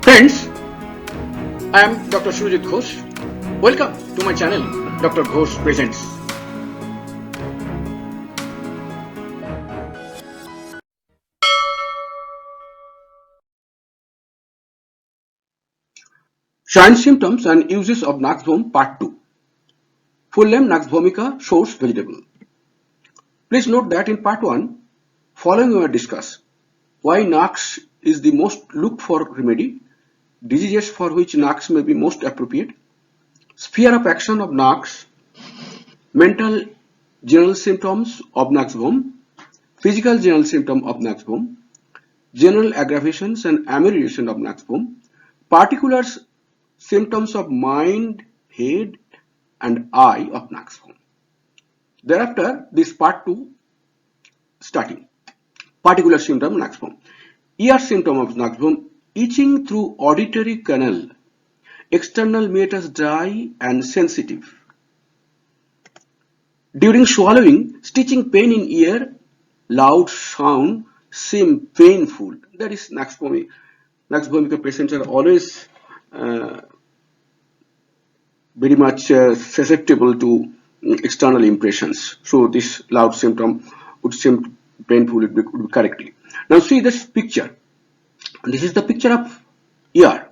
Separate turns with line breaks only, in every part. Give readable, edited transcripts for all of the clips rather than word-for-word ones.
Friends, I am Dr. Surajit Ghosh. Welcome to my channel, Dr. Ghosh Presents. Signs, symptoms and uses of Nux vom Part 2. Full name Nux vomica, source vegetable. Please note that in Part 1, following we will discuss why Nux is the most looked for remedy, diseases for which Nux may be most appropriate, sphere of action of Nux, mental general symptoms of Nux vom, physical general symptom of Nux vom, general aggravations and ameliorations of Nux vom, particular symptoms of mind, head and eye of Nux vom. Thereafter, this part 2 starting. Particular symptom Nux vom. Ear symptom of Nux vom: itching through auditory canal, external meatus dry and sensitive. During swallowing, stitching pain in ear, loud sound seem painful. That is Nux vomica. Nux vomica patients are always very much susceptible to external impressions. So this loud symptom would seem painful would be correctly. Now see this picture. This is the picture of ear.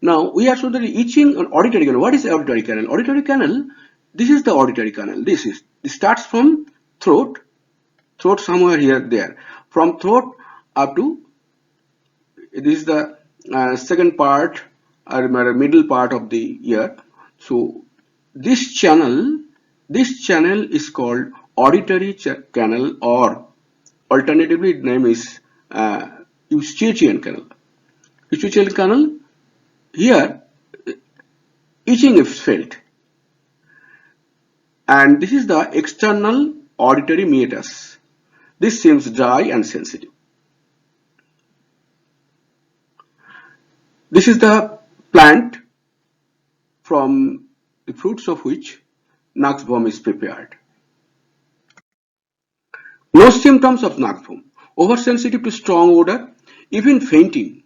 Now we are showing the itching on auditory canal. What is the auditory canal? Auditory canal. This is the auditory canal. This starts from throat somewhere here there. From throat up to this is the second part or middle part of the ear. So this channel is called auditory canal, or alternatively its name is Eustachian canal. Eustachian canal, here itching is felt, and this is the external auditory meatus. This seems dry and sensitive. This is the plant from the fruits of which Nux vom is prepared. No symptoms of Nux vom: oversensitive to strong odor, even fainting,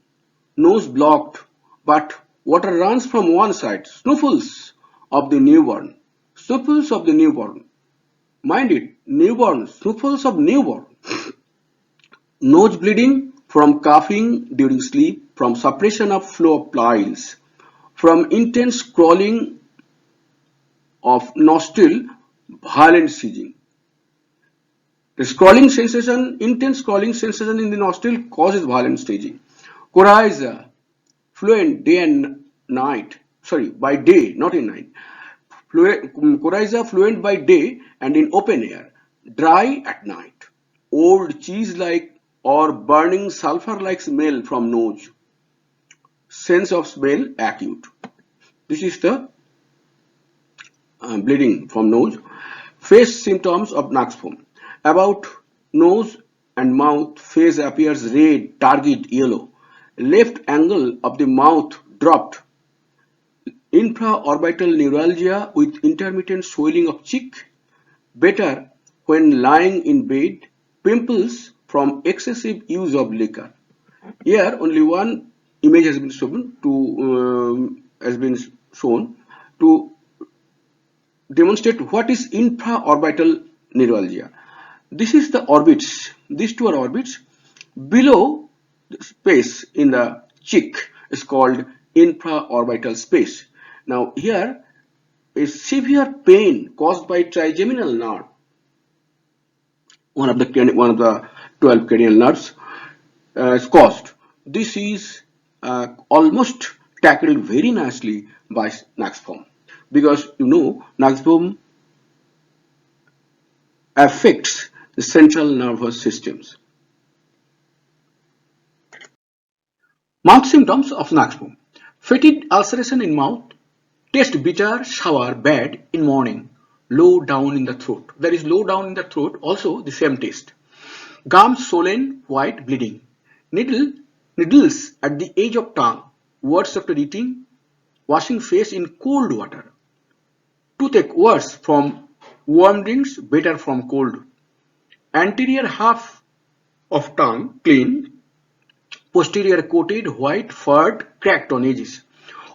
nose blocked, but water runs from one side, snuffles of the newborn. Snuffles of the newborn. Mind it, newborn, snuffles of newborn. Nose bleeding from coughing during sleep, from suppression of flow of bile, from intense crawling of nostril, violent seizing. The scrawling sensation, intense scrawling sensation in the nostril causes violent seizing. Coryza, fluent day and night, by day, not in night. Coryza fluent by day and in open air, dry at night. Old cheese-like or burning sulfur-like smell from nose. Sense of smell acute. This is the bleeding from nose. Face symptoms of Nux vom: about nose and mouth, face appears red, turgid yellow. Left angle of the mouth dropped. Infraorbital neuralgia with intermittent swelling of cheek. Better when lying in bed. Pimples from excessive use of liquor. Here only one image has been shown to demonstrate what is infraorbital neuralgia. This is the orbits. These two are orbits. Below the space in the cheek is called infraorbital space. Now here a severe pain caused by trigeminal nerve, one of the 12 cranial nerves, is caused. This is almost tackled very nicely by Nux vom, because you know Nux vom affects the central nervous systems. Mouth symptoms of Nux vom: fetid ulceration in mouth, taste bitter, sour, bad in morning, low down in the throat. There is low down in the throat, also the same taste. Gums swollen, white, bleeding. Needles at the edge of tongue, worse after eating, washing face in cold water. Toothache worse from warm drinks, better from cold. Anterior half of tongue clean, Posterior coated, white, furred, cracked on edges.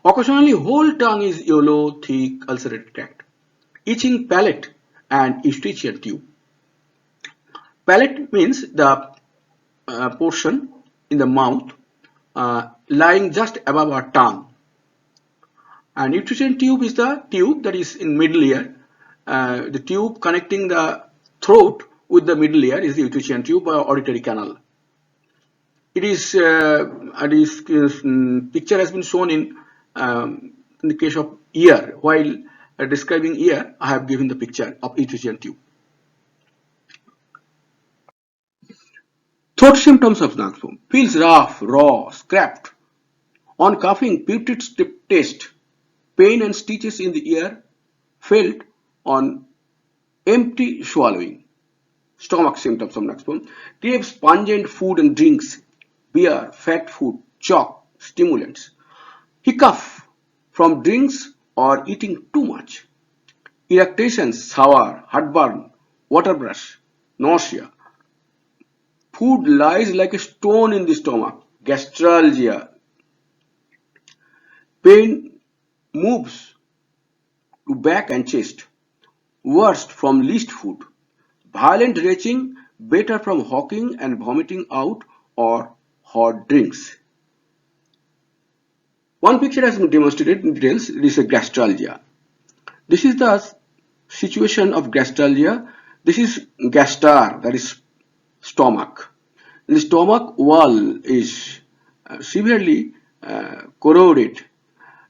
Occasionally whole tongue is yellow, thick, ulcerated, cracked. Itching palate and eustachian tube. Palate means the portion in the mouth lying just above our tongue. And eustachian tube is the tube that is in middle ear. The tube connecting the throat with the middle ear is the eustachian tube or auditory canal. It is picture has been shown in the case of ear. While describing ear, I have given the picture of eustachian tube. Throat symptoms of Nux vom. Feels rough, raw, scraped. On coughing, putrid taste. Pain and stitches in the ear felt on empty swallowing. Stomach symptoms of Nux vom. Craves pungent food and drinks. Beer, fat food, chalk, stimulants. Hiccough from drinks or eating too much. Irritations, sour, heartburn, waterbrush, nausea. Food lies like a stone in the stomach. Gastralgia. Pain moves to back and chest. Worst from least food. Violent retching, better from hawking and vomiting out or hot drinks. One picture has been demonstrated in details. It is a gastralgia. This is the situation of gastralgia. This is gaster, that is stomach. The stomach wall is severely corroded.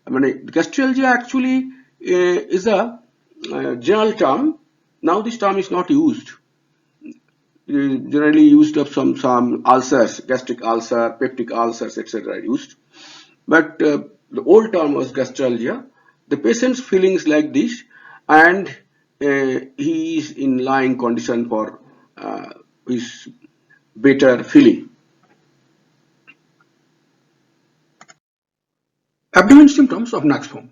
Gastralgia actually is a general term. Now this term is not used. It is generally used of some ulcers, gastric ulcer, peptic ulcers, etc. used. But the old term was gastralgia. The patient's feelings like this, and he is in lying condition for his better feeling. Abdomen symptoms of Nux vom.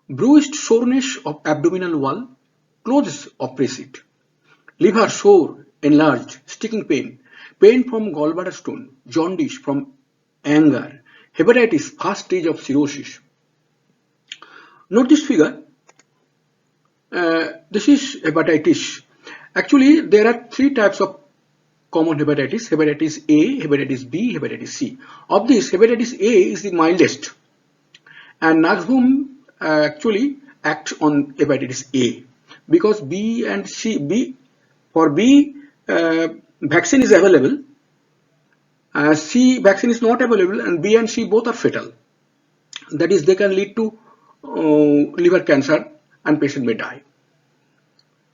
Bruised soreness of abdominal wall, clothes oppressed. Liver sore, enlarged, sticking pain. Pain from gallbladder stone, jaundice from anger. Hepatitis, first stage of cirrhosis. Note this figure. This is hepatitis. Actually, there are three types of common hepatitis: hepatitis A, hepatitis B, hepatitis C. Of this, hepatitis A is the mildest, and Nux vom actually acts on hepatitis A because B and C. For B, vaccine is available. C vaccine is not available, and B and C both are fatal. That is, they can lead to liver cancer, and patient may die.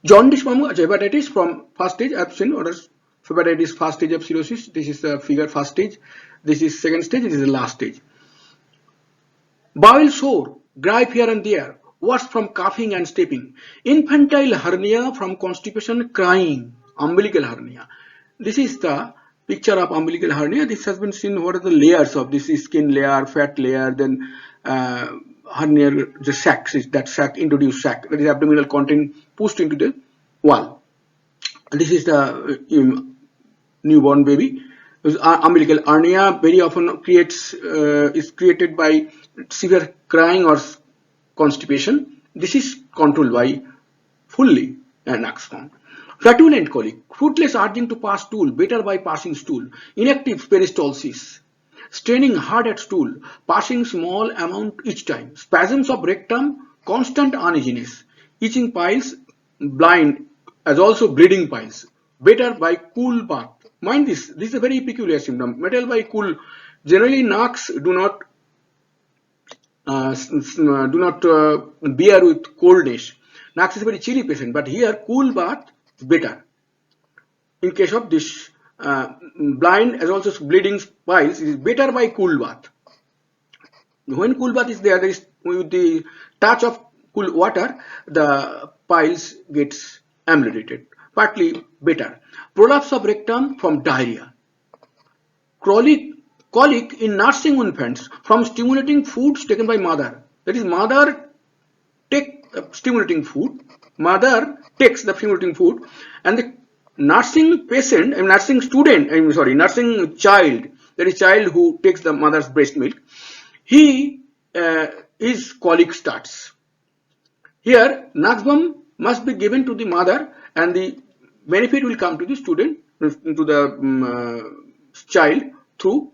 Jaundice from hepatitis from first stage. I have seen others. Hepatitis first stage of cirrhosis. This is the figure first stage. This is second stage. This is the last stage. Bowel sore, gripe here and there. Worse from coughing and stepping. Infantile hernia from constipation, crying. Umbilical hernia. This is the picture of umbilical hernia. This has been seen. What are the layers of this? Is skin layer, fat layer, then hernia, the sac, that sac, introduced sac, that is abdominal content pushed into the wall. This is the newborn baby. Umbilical hernia very often is created by severe crying or constipation. This is controlled by fully Nux vom. Flatulent colic, fruitless urging to pass stool, better by passing stool. Inactive peristalsis, straining hard at stool, passing small amount each time. Spasms of rectum, constant uneasiness. Itching piles, blind, as also bleeding piles. Better by cool bath. Mind this is a very peculiar symptom. Better by cool. Generally, Nux do not bear with coldness. Nux is a very chilly patient, but here cool bath is better. In case of this blind as also bleeding piles, it is better by cool bath. When cool bath is there is with the touch of cool water, the piles gets ameliorated. Partly better. Prolapse of rectum from diarrhea. Colic in nursing infants from stimulating foods taken by mother. That is, mother takes the stimulating food, and the nursing child that is child who takes the mother's breast milk, his colic starts. Here, Nux vom must be given to the mother, and the benefit will come to the student, to the child through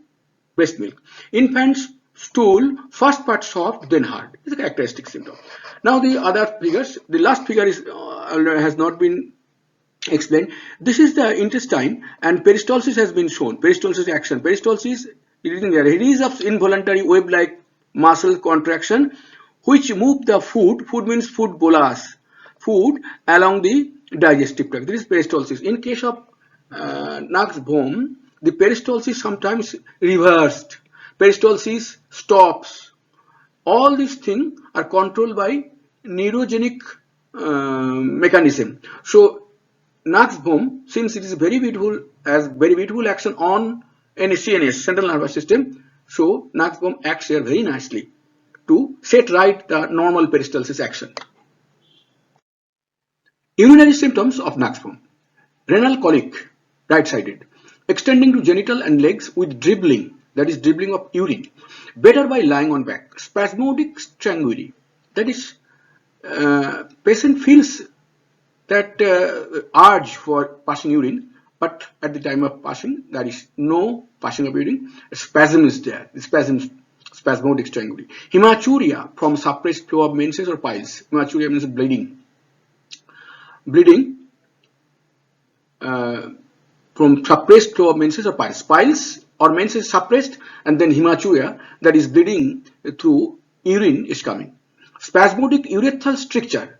breast milk. Infant's stool, first part soft, then hard. It's a characteristic symptom. Now the other figures, the last figure is has not been explained. This is the intestine, and peristalsis has been shown. Peristalsis action. Peristalsis, it is there. It is of involuntary wave-like muscle contraction which move the food. Food means food bolus. Food along the digestive tract. This is peristalsis. In case of Nux vom, the peristalsis sometimes reversed. Peristalsis stops. All these things are controlled by neurogenic mechanism. So Nux vom, since it is very beautiful, has very beautiful action on CNS, central nervous system, so Nux vom acts here very nicely to set right the normal peristalsis action. Urinary symptoms of Nux vom: renal colic, right-sided, extending to genital and legs with dribbling, that is dribbling of urine, better by lying on back, spasmodic stranguli, that is patient feels that urge for passing urine, but at the time of passing there is no passing of urine. A spasm is there, spasmodic stranguli. Hematuria from suppressed flow of menses or piles. Hematuria means bleeding from suppressed flow of menses or piles. Piles or menses suppressed, and then hematuria, that is bleeding through urine is coming. Spasmodic urethral stricture.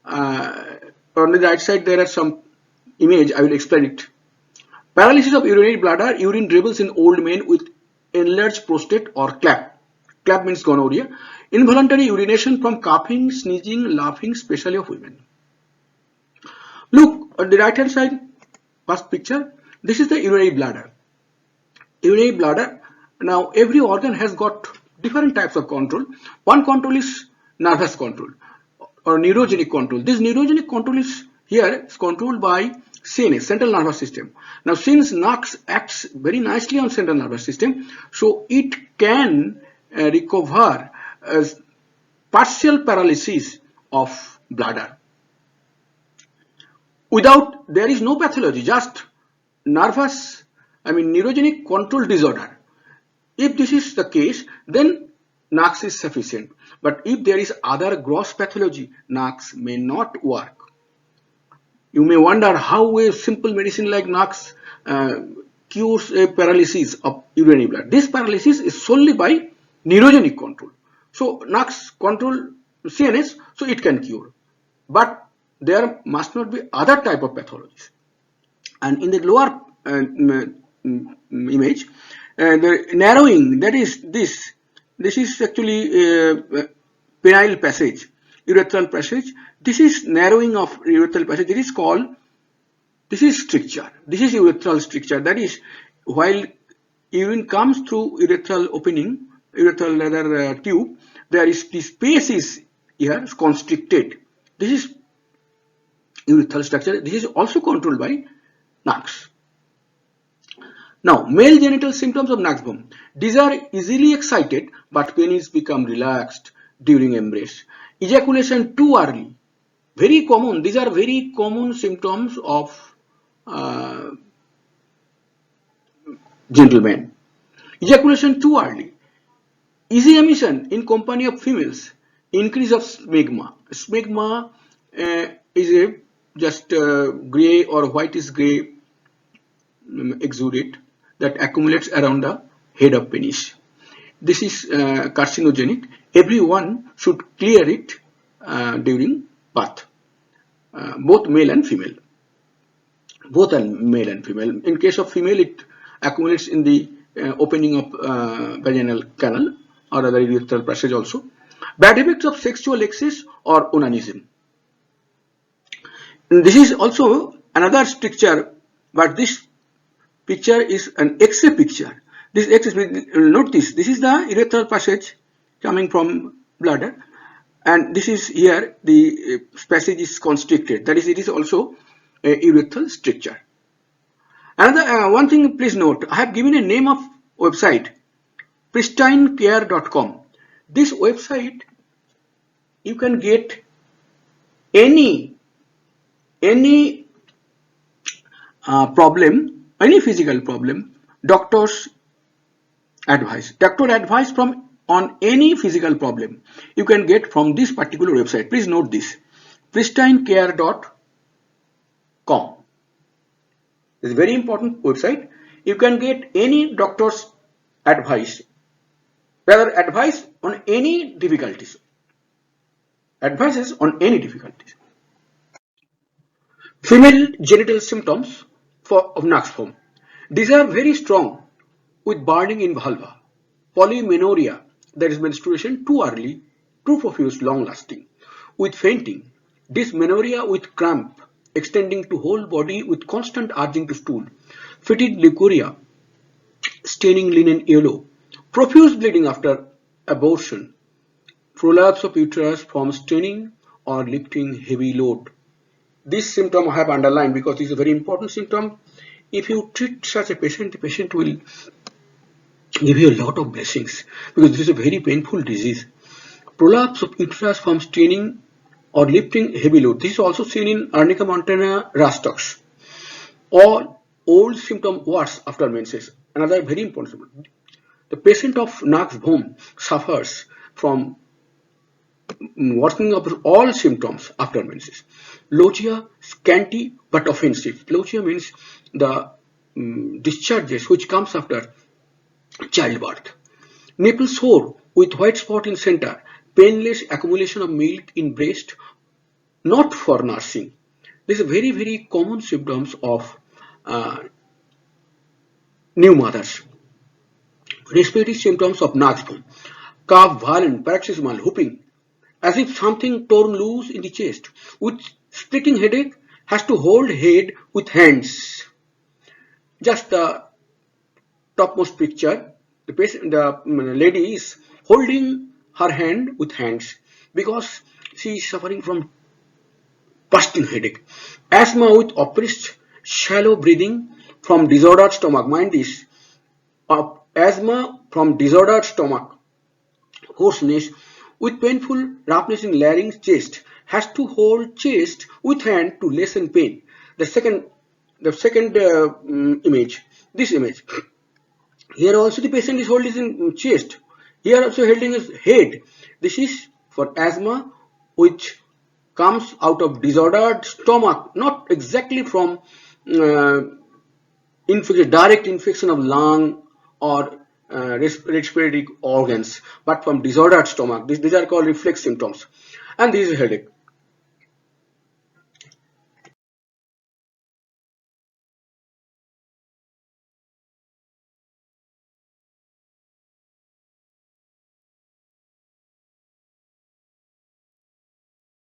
On the right side there are some image, I will explain it. Paralysis of urinary bladder, urine dribbles in old men with enlarged prostate or clap. Clap means gonorrhea. Involuntary urination from coughing, sneezing, laughing, especially of women. Look at the right hand side, first picture. This is the urinary bladder. Urinary bladder. Now every organ has got different types of control. One control is nervous control or neurogenic control. This neurogenic control is here is controlled by CNS, central nervous system. Now since Nux acts very nicely on central nervous system, so it can recover as partial paralysis of bladder. Without, there is no pathology, just nervous, neurogenic control disorder. If this is the case, then Nux is sufficient. But if there is other gross pathology, Nux may not work. You may wonder how a simple medicine like Nux cures a paralysis of urinary bladder. This paralysis is solely by neurogenic control. So Nux control CNS, so it can cure. But there must not be other type of pathologies. And in the lower image, the narrowing, that is this is actually penile passage, urethral passage. This is narrowing of urethral passage. It is called, this is stricture. This is urethral stricture. That is, while urine comes through urethral opening, urethral tube, there is the space is here constricted. This is urethral structure. This is also controlled by Nux. Now, male genital symptoms of Nux vom. These are easily excited, but penis become relaxed during embrace. Ejaculation too early. Very common. These are very common symptoms of gentlemen. Ejaculation too early. Easy emission in company of females. Increase of smegma. Smegma is a just gray or whitish gray exudate that accumulates around the head of penis. This is carcinogenic. Everyone should clear it during birth. Both male and female. Both are male and female. In case of female, it accumulates in the opening of vaginal canal or other urethral passage also. Bad effects of sexual excess or onanism. This is also another stricture, but this picture is an X-ray picture. This X-ray, note this. This is the urethral passage coming from bladder, and this is here the passage is constricted. That is, it is also a urethral stricture. Another one thing, please note. I have given a name of website pristinecare.com. This website you can get any problem, any physical problem, doctor advice from on any physical problem you can get from this particular website. Please note this, pristinecare.com. It's a very important website. You can get any doctor's advice, whether advice on any difficulties, advices on any difficulties. Female genital symptoms of Nux vom. These are very strong with burning in vulva, polymenorrhea, that is menstruation too early, too profuse, long lasting, with fainting, dysmenorrhea with cramp extending to whole body with constant urging to stool, fetid leukorrhea, staining linen yellow, profuse bleeding after abortion, prolapse of uterus from staining or lifting heavy load. This symptom I have underlined because this is a very important symptom. If you treat such a patient, the patient will give you a lot of blessings because this is a very painful disease. Prolapse of uterus from staining or lifting heavy load. This is also seen in Arnica montana rastox. All old symptom worse after menses. Another very important symptom. The patient of Nux vom suffers from worsening of all symptoms after menses. Logia scanty but offensive. Logia means the discharges which comes after childbirth. Nipple sore with white spot in center. Painless accumulation of milk in breast, not for nursing. These are very, very common symptoms of new mothers. Respiratory symptoms of Nux vom. Cough, violent, paroxysmal, whooping, as if something torn loose in the chest. With splitting headache, has to hold head with hands. Just the topmost picture, the lady is holding her hand with hands because she is suffering from bursting headache. Asthma with oppressed shallow breathing from disordered stomach. Mind this, asthma from disordered stomach. Hoarseness with painful roughness in larynx, chest. Has to hold chest with hand to lessen pain. The second image, this image. Here also the patient is holding his chest. Here also holding his head. This is for asthma which comes out of disordered stomach, not exactly from direct infection of lung or respiratory organs, but from disordered stomach. These are called reflex symptoms. And this is headache.